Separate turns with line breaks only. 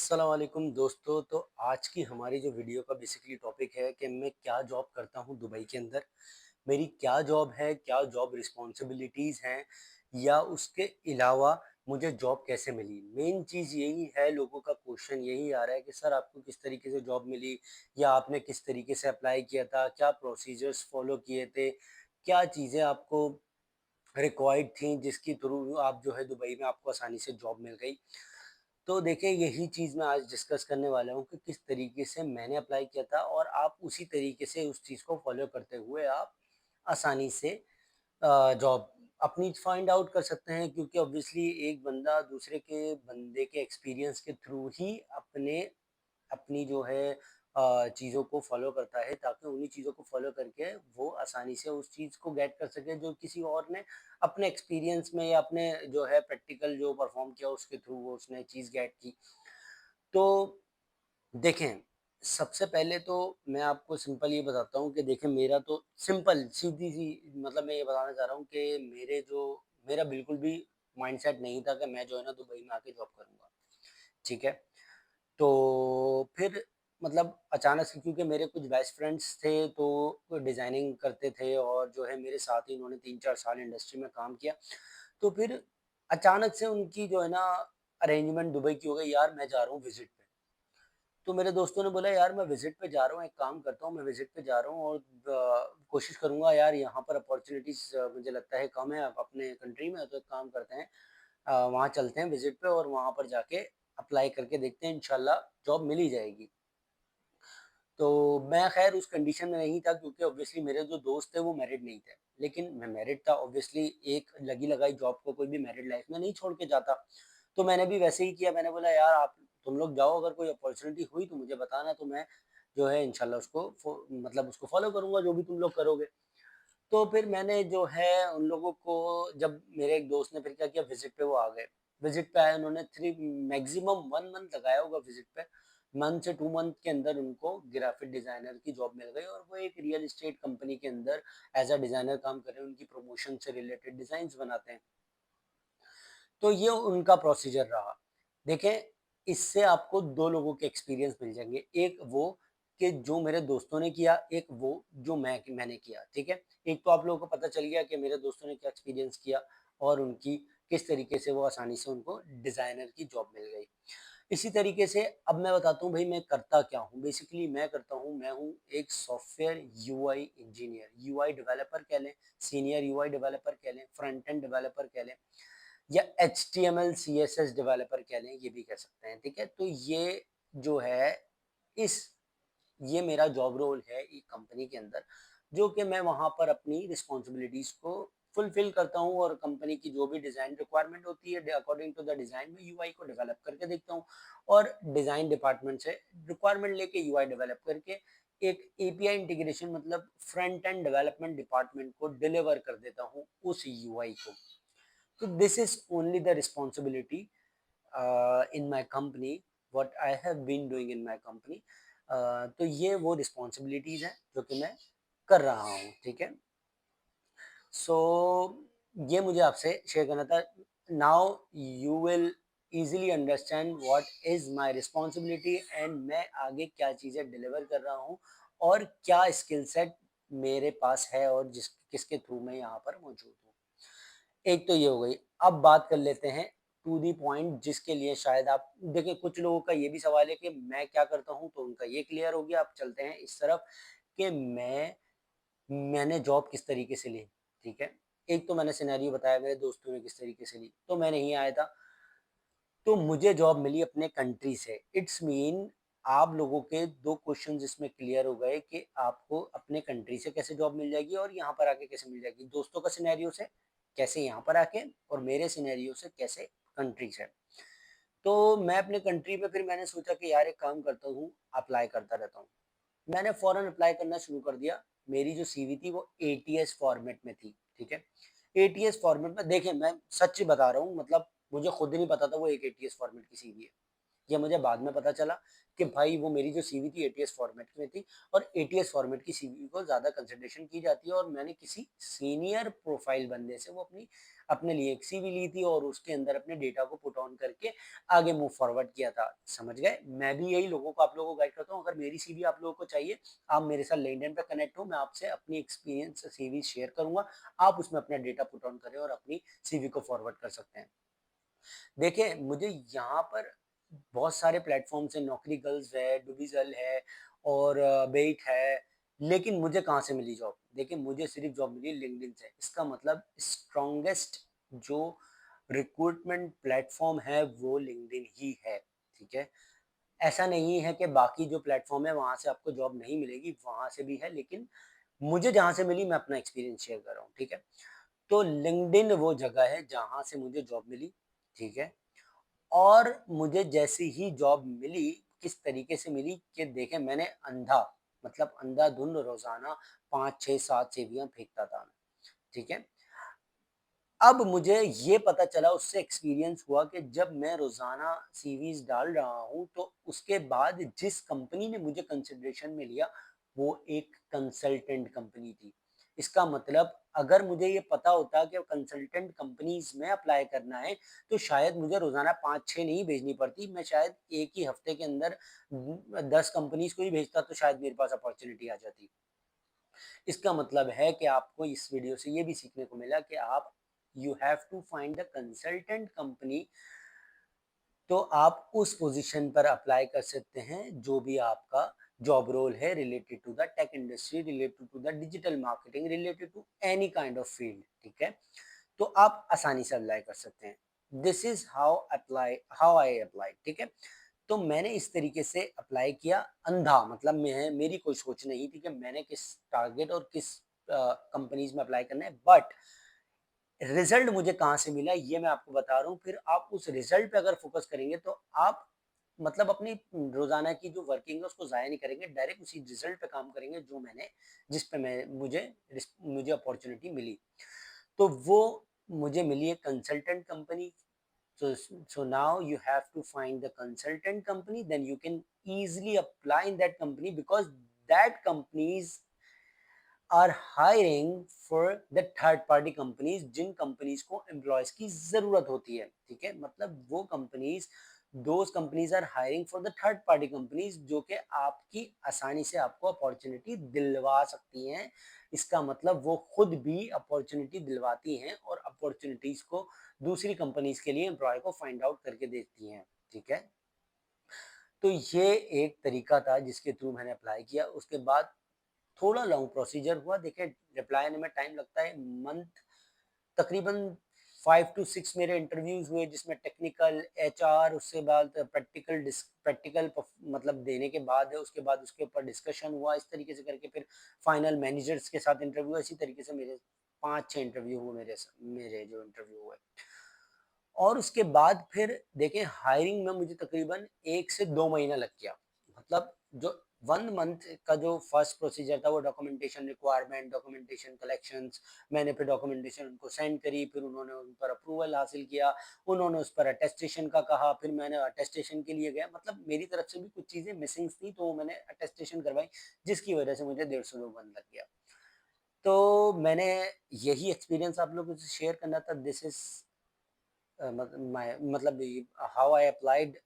अस्सलाम वालेकुम दोस्तों। तो आज की हमारी जो वीडियो का बेसिकली टॉपिक है कि मैं क्या जॉब करता हूँ दुबई के अंदर, मेरी क्या जॉब है, क्या जॉब रिस्पॉन्सिबिलिटीज़ हैं या उसके अलावा मुझे जॉब कैसे मिली। मेन चीज़ यही है, लोगों का क्वेश्चन यही आ रहा है कि सर आपको किस तरीके से जॉब मिली या आपने किस तरीके से अप्लाई किया था, क्या प्रोसीजर्स फॉलो किए थे, क्या चीज़ें आपको रिक्वायर्ड थी जिसके थ्रू आप जो है दुबई में आपको आसानी से जॉब मिल गई। तो देखिए यही चीज़ मैं आज डिस्कस करने वाला हूँ कि किस तरीके से मैंने अप्लाई किया था और आप उसी तरीके से उस चीज़ को फॉलो करते हुए आप आसानी से जॉब अपनी फाइंड आउट कर सकते हैं, क्योंकि ऑब्वियसली एक बंदा दूसरे के बंदे के एक्सपीरियंस के थ्रू ही अपने अपनी जो है चीज़ों को फॉलो करता है, ताकि उन्हीं चीज़ों को फॉलो करके वो आसानी से उस चीज़ को गेट कर सके जो किसी और ने अपने एक्सपीरियंस में या अपने जो है प्रैक्टिकल जो परफॉर्म किया उसके थ्रू वो उसने चीज़ गेट की। तो देखें, सबसे पहले तो मैं आपको सिंपल ये बताता हूँ कि देखें, मेरा तो सिंपल सीधी-सी मतलब मैं ये बताना चाह रहा हूँ कि मेरा बिल्कुल भी माइंडसेट नहीं था कि मैं जो है ना दुबई में आके जॉब करूँगा, ठीक है? तो फिर मतलब अचानक से, क्योंकि मेरे कुछ बेस्ट फ्रेंड्स थे तो वो डिज़ाइनिंग करते थे और जो है मेरे साथ ही उन्होंने 3-4 साल इंडस्ट्री में काम किया। तो फिर अचानक से उनकी जो है ना अरेंजमेंट दुबई की हो गई, यार मैं जा रहा हूँ विज़िट पे। तो मेरे दोस्तों ने बोला, यार मैं विज़िट पे जा रहा हूँ, एक काम करता हूँ, मैं विज़िट पे जा रहा हूँ और कोशिश करूँगा यार, यहाँ पर अपॉर्च्युनिटीज़ मुझे लगता है कम है अपने कंट्री में, तो एक काम करते हैं, वहाँ चलते हैं विज़िट पे और वहाँ पर जाके अप्लाई करके देखते हैं, इंशाल्लाह जॉब मिल ही जाएगी। तो मैं ख़ैर उस कंडीशन में नहीं था, क्योंकि ऑब्वियसली मेरे जो दोस्त थे वो मैरिड नहीं थे। लेकिन मैं मैरिड था, ऑब्वियसली एक लगी-लगाई जॉब को कोई भी मैरिड लाइफ़ में नहीं छोड़ के जाता। तो मैंने भी वैसे ही किया, मैंने बोला यार आप तुम लोग जाओ, अगर कोई अपॉर्च्युनिटी हुई तो मुझे बताना, तो मैं जो है इंशाल्लाह उसको मतलब उसको फ़ॉलो करूँगा जो भी तुम लोग करोगे। तो फिर मैंने जो है उन लोगों को, जब मेरे एक दोस्त ने फिर क्या किया, विज़िट पे वो आ गए। विज़िट पे आए, उन्होंने 3 मैक्सिमम 1 मंथ लगाया होगा विज़िट पे। मंथ से 2 मंथ के अंदर उनको ग्राफ़िक डिज़ाइनर की जॉब मिल गई और वो एक रियल एस्टेट कंपनी के अंदर एज़ अ डिज़ाइनर काम कर रहे हैं, उनकी प्रमोशन से रिलेटेड डिज़ाइन्स बनाते हैं। तो ये उनका प्रोसीजर रहा। देखें, इससे आपको 2 लोगों के एक्सपीरियंस मिल जाएँगे। एक वो कि जो मेरे दोस्तों ने किया, एक वो जो मैंने किया, ठीक है? एक तो आप लोगों को पता चल गया कि मेरे दोस्तों ने क्या एक्सपीरियंस किया और उनकी किस तरीके से वो आसानी से उनको डिज़ाइनर की जॉब मिल गई। इसी तरीके से अब मैं बताता हूँ भई मैं करता क्या हूँ? बेसिकली मैं हूँ एक software UI engineer, UI developer कह लें, सीनियर यूआई डेवलपर कह लें, फ्रंट एंड डेवलपर कह लें या एचटीएमएल सीएसएस डेवलपर कह लें, ये भी कह सकते हैं, ठीक है? तो ये जो है इस ये मेरा जॉब रोल है एक कंपनी के अंदर, जो कि मैं वहाँ पर अपनी रिस्पॉन्सिबिलिटीज़ को फुलफ़िल करता हूँ और कंपनी की जो भी डिज़ाइन रिक्वायरमेंट होती है, अकॉर्डिंग टू द डिज़ाइन में यूआई को डेवलप करके देखता हूँ और डिज़ाइन डिपार्टमेंट से रिक्वायरमेंट लेके यूआई डेवलप करके एक एपीआई इंटीग्रेशन मतलब फ्रंट एंड डेवलपमेंट डिपार्टमेंट को डिलीवर कर देता हूँ उस यूआई को। So this is only the responsibility in my company, what I have been doing in my company. तो ये वो रिस्पॉन्सिबिलिटीज हैं जो कि मैं कर रहा हूँ, ठीक है? सो ये मुझे आपसे शेयर करना था। Now you will easily understand what is my responsibility and मैं आगे क्या चीज़ें डिलीवर कर रहा हूँ और क्या स्किल सेट मेरे पास है और किसके थ्रू मैं यहाँ पर मौजूद हूँ। एक तो ये हो गई। अब बात कर लेते हैं टू द पॉइंट, जिसके लिए शायद आप देखिए, कुछ लोगों का ये भी सवाल है कि मैं क्या करता हूँ, तो उनका ये क्लियर हो गया। अब चलते हैं इस तरफ कि मैंने जॉब किस तरीके से ली, ठीक है? एक तो मैंने सिनेरियो बताया मेरे दोस्तों ने किस तरीके से ली, तो मैं नहीं आया था, तो मुझे जॉब मिली अपने कंट्री से। इट्स मीन आप लोगों के 2 क्वेश्चंस इसमें क्लियर हो गए कि आपको अपने कंट्री से कैसे जॉब मिल जाएगी और यहाँ पर आके कैसे मिल जाएगी। दोस्तों का सिनेरियो से कैसे यहाँ पर आके और मेरे सिनेरियो से कैसे कंट्री से। तो मैं अपने कंट्री में फिर मैंने सोचा कि यार एक काम करता हूँ, अप्लाई करता रहता हूँ। मैंने फ़ौरन अप्लाई करना शुरू कर दिया। मेरी जो सीवी थी वो एटीएस फॉर्मेट में थी, ठीक है? एटीएस फॉर्मेट में देखिए, मैं सच बता रहा हूँ, मतलब मुझे खुद ही नहीं पता था वो एक एटीएस फॉर्मेट की सीवी है। ये मुझे बाद में पता चला कि भाई वो मेरी जो सीवी थी एटीएस फॉर्मेट में थी और एटीएस फॉर्मेट की सीवी को ज़्यादा कंसिडरेशन की जाती है और मैंने किसी सीनियर प्रोफाइल बंदे से वो अपने लिए एक सीवी ली थी और उसके अंदर अपने डेटा को पुट ऑन करके आगे मूव फॉरवर्ड किया था। समझ गए? मैं भी यही लोगों को आप लोगों को गाइड करता हूँ। अगर मेरी सीवी आप लोगों को चाहिए, आप मेरे साथ लिंक्डइन पे कनेक्ट हो, मैं आपसे अपनी एक्सपीरियंस सीवी शेयर करूँगा। आप उसमें अपना डेटा पुट ऑन करें और अपनी सीवी को फॉरवर्ड कर सकते हैं। देखिए, मुझे यहाँ पर बहुत सारे प्लेटफ़ॉर्म्स हैं, नौकरी गर्ल्स है, डूबिज़ल है और बेट है, लेकिन मुझे कहाँ से मिली जॉब? देखिए, मुझे सिर्फ़ जॉब मिली लिंक्डइन से। इसका मतलब स्ट्रॉन्गेस्ट जो रिक्रूटमेंट प्लेटफ़ॉर्म है, वो लिंक्डइन ही है, ठीक है? ऐसा नहीं है कि बाकी जो प्लेटफ़ॉर्म है, वहाँ से आपको जॉब नहीं मिलेगी, वहाँ से भी है, लेकिन मुझे जहाँ से मिली, मैं अपना एक्सपीरियंस शेयर कर रहा हूँ, ठीक है? तो लिंक्डइन वो जगह है, जहाँ से मुझे जॉब मिली, ठीक है? और मुझे जैसे ही जॉब मिली, किस तरीके से मिली कि देखें मैंने मतलब अंधाधुंध रोज़ाना 5, 6, 7 सीवियाँ फेंकता था मैं, ठीक है? अब मुझे ये पता चला उससे एक्सपीरियंस हुआ कि जब मैं रोज़ाना सीवीज़ डाल रहा हूँ, तो उसके बाद जिस कंपनी ने मुझे कंसिडरेशन में लिया, वो एक कंसल्टेंट कंपनी थी। इसका मतलब अगर मुझे ये पता होता कि कंसल्टेंट कंपनीज़ में अप्लाई करना है, तो शायद मुझे रोज़ाना 5-6 नहीं भेजनी पड़ती, मैं शायद एक ही हफ्ते के अंदर 10 कंपनीज़ को ही भेजता, तो शायद मेरे पास अपॉर्च्युनिटी आ जाती। इसका मतलब है कि आपको इस वीडियो से ये भी सीखने को मिला कि आप you have to find the consultant company, तो आप उस पोजीशन पर अप्लाई कर सकते हैं जो भी आपका जॉब रोल है related to the tech industry, related to the digital marketing, related to any kind of field, ठीक है? तो आप आसानी से अप्लाई कर सकते हैं। This is how I apply, ठीक है? तो मैंने इस तरीके से अप्लाई किया अंधा, मतलब मैं मेरी कोई सोच नहीं थी कि मैंने किस टारगेट और किस कंपनीज में अप्लाई करना है, बट रिजल्ट मुझे कहाँ से मिला ये मैं आपको बता रहा हूँ। फिर आप उस रिजल्ट पे अगर फोकस करेंगे तो आप मतलब अपनी रोजाना की जो वर्किंग है उसको ज़ाया नहीं करेंगे, डायरेक्ट उसी रिजल्ट पे काम करेंगे जो मैंने जिस पे मैं मुझे अपॉर्चुनिटी मिली। तो वो मुझे मिली एक consultant company. So now you have to find the consultant company, then you can easily apply in that company because that companies are hiring for the third party companies, जिन कंपनीज को employees की जरूरत होती है, ठीक है? मतलब वो companies, those companies are hiring for the third party companies जो कि आपकी आसानी से आपको अपॉर्चुनिटी दिलवा सकती हैं। इसका मतलब वो खुद भी अपॉर्चुनिटी दिलवाती हैं और अपॉर्चुनिटीज को दूसरी कंपनीज के लिए एम्प्लॉय को फाइंड आउट करके देती हैं, ठीक है? तो ये एक तरीका था जिसके थ्रू मैंने अप्लाई किया। उसके बाद थोड़ा लॉन्ग प्रोसीजर हुआ। देखिए, रिप्लाई आने में टाइम लगता है, मंथ तकरीबन 5 टू 6 मेरे इंटरव्यूज हुए जिसमें टेक्निकल, एचआर, उसके बाद प्रैक्टिकल मतलब देने के बाद है, उसके बाद उसके ऊपर डिस्कशन हुआ, इस तरीके से करके फिर फाइनल मैनेजर्स के साथ इंटरव्यू, इसी तरीके से मेरे 5-6 इंटरव्यू हुए, मेरे जो इंटरव्यू हुए। और उसके बाद फिर देखें हायरिंग में मुझे तकरीबन 1 से 2 महीना लग गया। मतलब जो 1 मंथ का जो फर्स्ट प्रोसीजर था वो डॉक्यूमेंटेशन रिक्वायरमेंट, डॉक्यूमेंटेशन कलेक्शंस, मैंने फिर डॉक्यूमेंटेशन उनको सेंड करी, फिर उन्होंने उन पर अप्रूवल हासिल किया, उन्होंने उस पर अटेस्टेशन का कहा, फिर मैंने अटेस्टेशन के लिए गया। मतलब मेरी तरफ से भी कुछ चीज़ें मिसिंग थी तो मैंने अटेस्टेशन करवाई, जिसकी वजह से मुझे 150 बंद लग गया। तो मैंने यही एक्सपीरियंस आप लोगों से शेयर करना था। दिस इज़ मतलब हाउ आई अप्लाइड